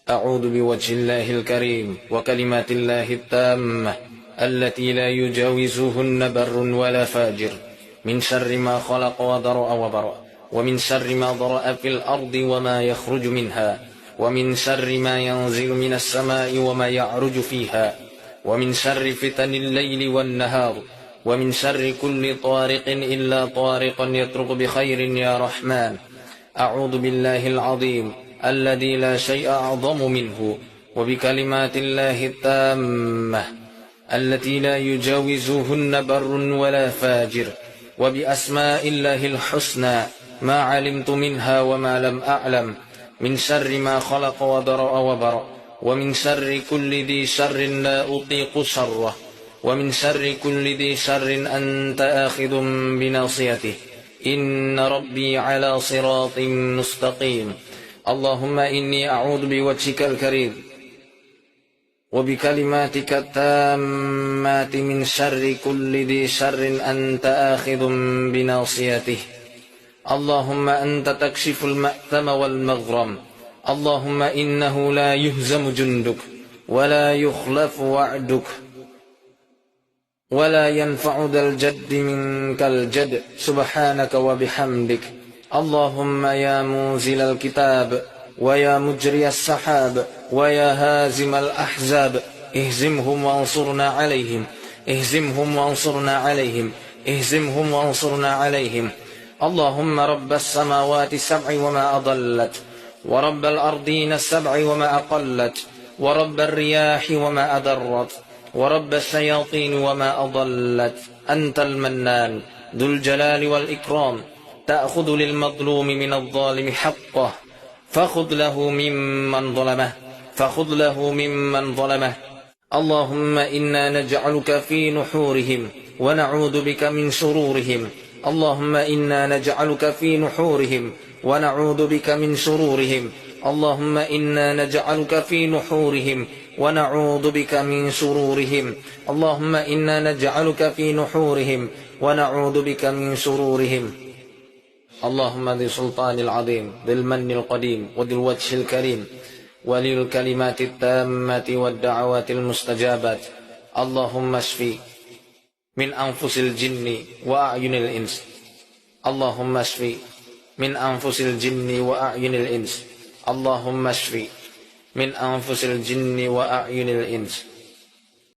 أعوذ بوجه الله الكريم وكلمات الله التامة التي لا يجاوزهن بر ولا فاجر من شر ما خلق وذرأ وبرأ ومن شر ما ضرأ في الأرض وما يخرج منها ومن شر ما ينزل من السماء وما يعرج فيها ومن شر فتن الليل والنهار ومن شر كل طارق إلا طارقا يطرق بخير يا رحمن. أعوذ بالله العظيم الذي لا شيء أعظم منه وبكلمات الله التامة التي لا يجاوزهن بر ولا فاجر وبأسماء الله الحسنى ما علمت منها وما لم أعلم من شر ما خلق وذرأ وبرأ ومن شر كل ذي شر لا أطيق شره ومن شر كل ذي شر أنت آخذ بناصيته إن ربي على صراط مستقيم. اللهم إني أعوذ بوجهك الكريم وبكلماتك التامات من شر كل ذي شر أنت آخذ بناصيته. اللهم أنت تكشف المأثم والمغرم. اللهم إنه لا يهزم جندك ولا يخلف وعدك ولا ينفع ذا الجد منك الجد سبحانك وبحمدك. اللهم يا منزل الكتاب ويا مجري السحاب ويا هازم الأحزاب اهزمهم وانصرنا عليهم اهزمهم وانصرنا عليهم اهزمهم وانصرنا عليهم. اللهم رب السماوات السبع وما أضلت ورب الأرضين السبع وما أقلت ورب الرياح وما أدرت ورب الشياطين وما أضلت أنت المنان ذو الجلال والإكرام تأخذ للمظلوم من الظالم حقه فخذ له ممن ظلمه اللهم إنا نجعلك في نحورهم ونعوذ بك من شرورهم. اللهم إنا نجعلك في نحورهم ونعوذ بك من شرورهم. اللهم إنا نجعلك في نحورهم ونعوذ بك من شرورهم. اللهم إنا نجعلك في نحورهم ونعوذ بك من شرورهم. اللهم ذي السلطان العظيم ذي المن القديم وذي الوجه الكريم ولي الكلمات التامة والدعوات المستجابات. اللهم اشفي من أنفس الجن وأعين الإنس. اللهم اشفي من أنفس الجن وأعين الإنس. اللهم اشفي من أنفس الجن وأعين الإنس.